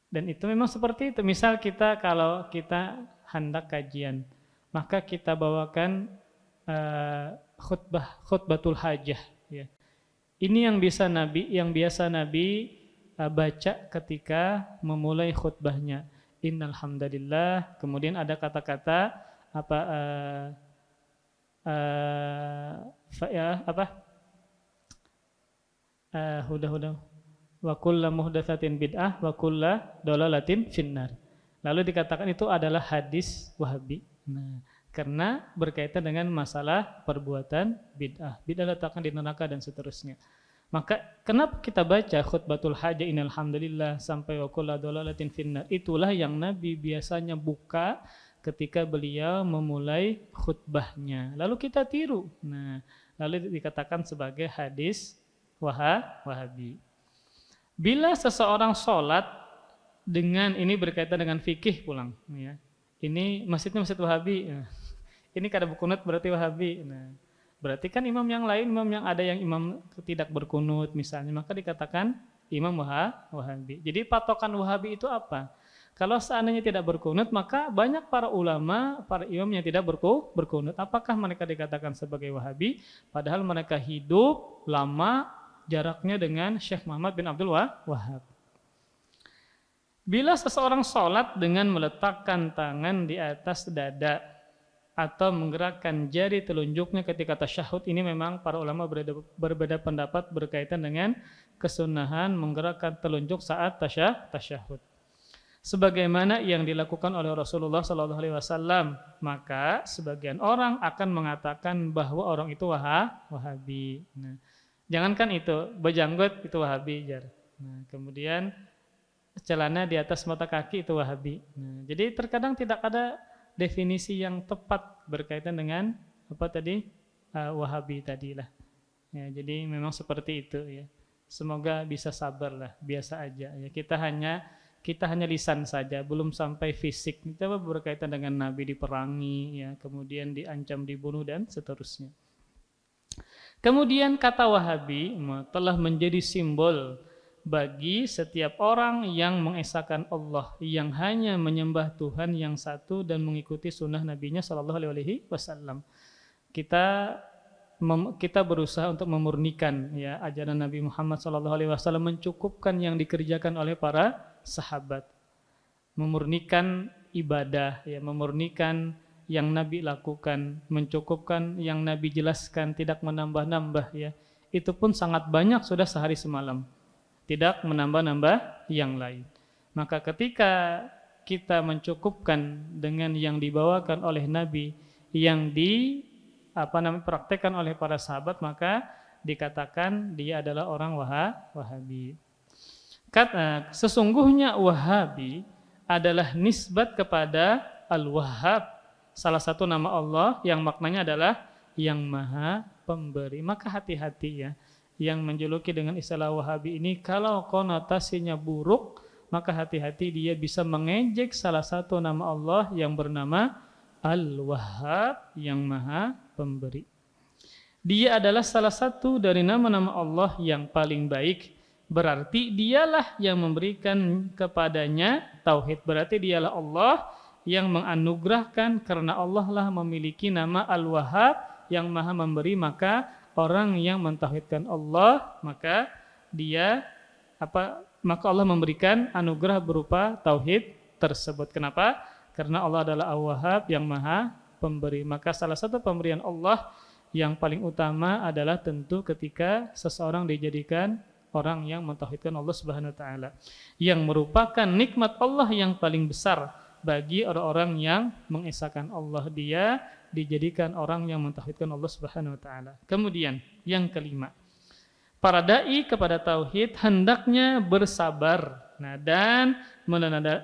dan itu memang seperti itu. Misal kalau kita hendak kajian, maka kita bawakan khutbatul hajah. Ya. Ini yang biasa Nabi baca ketika memulai khutbahnya. Innal hamdalillah. Kemudian ada kata-kata wa kullu muhdatsatin bid'ah wa kullu dhalalatin finnar. Lalu dikatakan itu adalah hadis Wahabi. Nah, karena berkaitan dengan masalah perbuatan bid'ah. Bid'ah letakkan di neraka dan seterusnya. Maka kenapa kita baca khutbatul hajah innal hamdalillah sampai wa kullu dhalalatin finnar? Itulah yang Nabi biasanya buka ketika beliau memulai khutbahnya. Lalu kita tiru. Nah, lalu dikatakan sebagai hadis Wahabi. Bila seseorang sholat dengan ini berkaitan dengan fikih pulang, ya. Ini masjidnya masjid Wahabi. Ya. Ini kada berkunut berarti Wahabi. Nah, berarti kan imam yang lain, imam yang ada yang imam tidak berkunut misalnya, maka dikatakan imam Wahabi. Jadi patokan Wahabi itu apa? Kalau seandainya tidak berkunut, maka banyak para ulama, para imam yang tidak berkunut. Apakah mereka dikatakan sebagai Wahabi? Padahal mereka hidup lama jaraknya dengan Syekh Muhammad bin Abdul Wahab. Bila seseorang sholat dengan meletakkan tangan di atas dada atau menggerakkan jari telunjuknya ketika tasyahud, ini memang para ulama berbeda pendapat berkaitan dengan kesunahan menggerakkan telunjuk saat tasyahud. Sebagaimana yang dilakukan oleh Rasulullah SAW, maka sebagian orang akan mengatakan bahwa orang itu Wahabi. Nah, jangankan itu, bejanggut itu Wahabi. Nah, kemudian celana di atas mata kaki itu Wahabi. Nah, jadi terkadang tidak ada definisi yang tepat berkaitan dengan Wahabi tadilah. Ya, jadi memang seperti itu ya. Semoga bisa sabarlah, biasa aja ya. Kita hanya lisan saja, belum sampai fisik. Kita berkaitan dengan Nabi diperangi, ya, kemudian diancam dibunuh dan seterusnya. Kemudian kata Wahabi telah menjadi simbol bagi setiap orang yang mengesahkan Allah, yang hanya menyembah Tuhan yang satu dan mengikuti sunnah Nabi-Nya Shallallahu Alaihi Wasallam. Kita berusaha untuk memurnikan ya ajaran Nabi Muhammad Shallallahu Alaihi Wasallam, mencukupkan yang dikerjakan oleh para sahabat, memurnikan ibadah, ya, memurnikan yang Nabi lakukan, mencukupkan yang Nabi jelaskan, tidak menambah-nambah, ya. Itu pun sangat banyak sudah sehari semalam, tidak menambah-nambah yang lain. Maka ketika kita mencukupkan dengan yang dibawakan oleh Nabi, yang dipraktekkan oleh para sahabat, maka dikatakan dia adalah orang Wahabi. Sesungguhnya Wahabi adalah nisbat kepada Al-Wahhab, salah satu nama Allah yang maknanya adalah yang Maha Pemberi. Maka hati-hati ya, yang menjuluki dengan istilah Wahabi ini, kalau konotasinya buruk, maka hati-hati dia bisa mengejek salah satu nama Allah yang bernama Al-Wahhab, yang Maha Pemberi. Dia adalah salah satu dari nama-nama Allah yang paling baik. Berarti dialah yang memberikan kepadanya tauhid. Berarti dialah Allah yang menganugerahkan, karena Allah lah memiliki nama Al-Wahhab yang Maha Memberi. Maka orang yang mentauhidkan Allah, maka Allah memberikan anugerah berupa tauhid tersebut. Kenapa? Karena Allah adalah Al-Wahhab yang Maha Pemberi. Maka salah satu pemberian Allah yang paling utama adalah tentu ketika seseorang dijadikan orang yang mentauhidkan Allah Subhanahu wa taala, yang merupakan nikmat Allah yang paling besar bagi orang-orang yang mengesahkan Allah. Dia dijadikan orang yang mentauhidkan Allah Subhanahu wa taala. Kemudian yang kelima, para dai kepada tauhid hendaknya bersabar, dan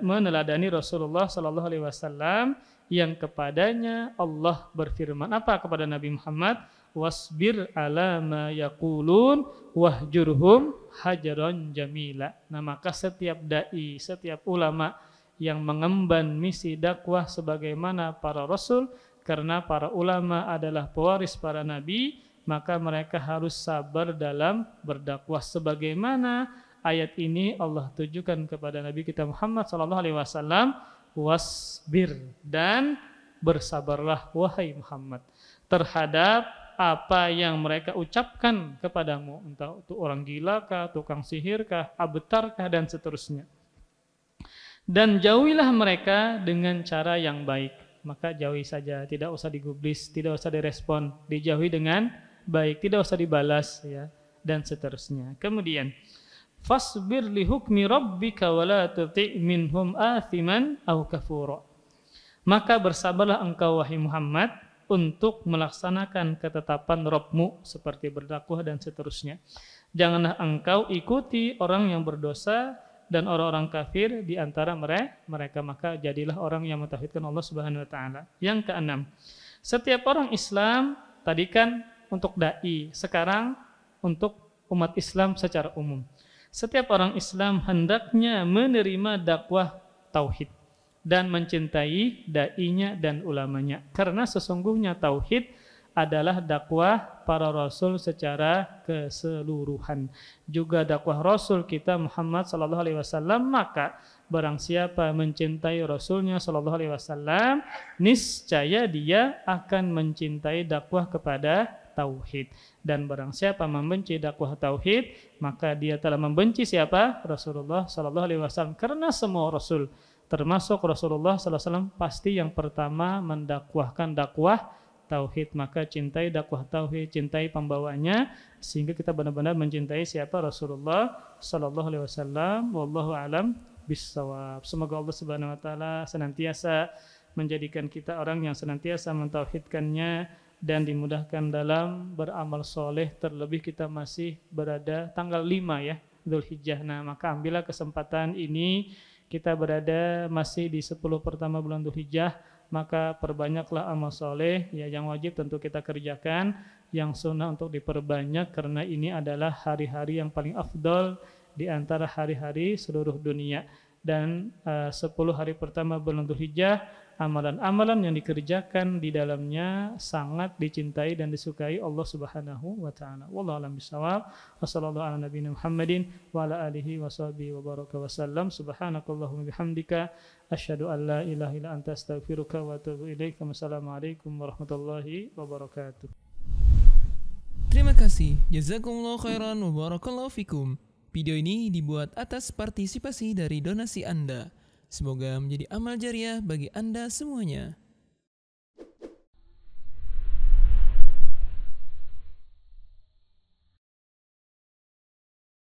meneladani Rasulullah sallallahu alaihi wasallam yang kepadanya Allah berfirman apa kepada Nabi Muhammad? wasbir ala ma yaqulun wahjurhum hajaran jamila. Nah, maka setiap dai, setiap ulama yang mengemban misi dakwah sebagaimana para rasul, karena para ulama adalah pewaris para nabi, maka mereka harus sabar dalam berdakwah sebagaimana ayat ini Allah tujukan kepada Nabi kita Muhammad sallallahu alaihi wasallam, wasbir, dan bersabarlah wahai Muhammad terhadap apa yang mereka ucapkan kepadamu, entah itu orang gila kah, tukang sihir kah, abetar kah, dan seterusnya. Dan jauhilah mereka dengan cara yang baik. Maka jauhi saja, tidak usah digubris, tidak usah direspon, dijauhi dengan baik, tidak usah dibalas, ya, dan seterusnya. Kemudian fasbir li hukmi rabbika wa la tuti' minhum athiman aw kafura. Maka bersabarlah engkau wahai Muhammad untuk melaksanakan ketetapan Rabbmu seperti berdakwah dan seterusnya. Janganlah engkau ikuti orang yang berdosa dan orang-orang kafir di antara mereka, maka jadilah orang yang mentauhidkan Allah Subhanahu wa taala. Yang keenam, setiap orang Islam tadi kan untuk dai, sekarang untuk umat Islam secara umum. Setiap orang Islam hendaknya menerima dakwah tauhid dan mencintai dai-nya dan ulamanya, karena sesungguhnya tauhid adalah dakwah para rasul secara keseluruhan, juga dakwah rasul kita Muhammad sallallahu alaihi wasallam. Maka barang siapa mencintai rasulnya sallallahu alaihi wasallam, niscaya dia akan mencintai dakwah kepada tauhid, dan barang siapa membenci dakwah tauhid, maka dia telah membenci siapa? Rasulullah sallallahu alaihi wasallam. Karena semua rasul termasuk Rasulullah sallallahu alaihi wasallam pasti yang pertama mendakwahkan dakwah tauhid. Maka cintai dakwah tauhid, cintai pembawanya, sehingga kita benar-benar mencintai siapa? Rasulullah sallallahu alaihi wasallam. Wallahu alam bissawab. Semoga Allah Subhanahu wa taala senantiasa menjadikan kita orang yang senantiasa mentauhidkannya dan dimudahkan dalam beramal soleh, terlebih kita masih berada tanggal 5 ya, Dzulhijjah. Nah, maka ambillah kesempatan ini, kita berada masih di 10 pertama bulan Dzulhijjah, maka perbanyaklah amal soleh ya, yang wajib tentu kita kerjakan, yang sunnah untuk diperbanyak, karena ini adalah hari-hari yang paling afdol di antara hari-hari seluruh dunia. Dan 10 hari pertama bulan Dzulhijjah, amalan-amalan yang dikerjakan di dalamnya sangat dicintai dan disukai Allah Subhanahu wa taala. Wallahu a'lam bishawab. Wassallallahu ala nabiyina Muhammadin wa ala alihi washabihi wa baraka wasallam. Subhanakallahumma bihamdika asyhadu an la ilaha illa anta astaghfiruka wa atubu ilaik. Wassalamualaikum warahmatullahi wabarakatuh. Terima kasih. Jazakumullahu khairan wa barakallahu fikum. Video ini dibuat atas partisipasi dari donasi Anda. Semoga menjadi amal jariah bagi Anda semuanya.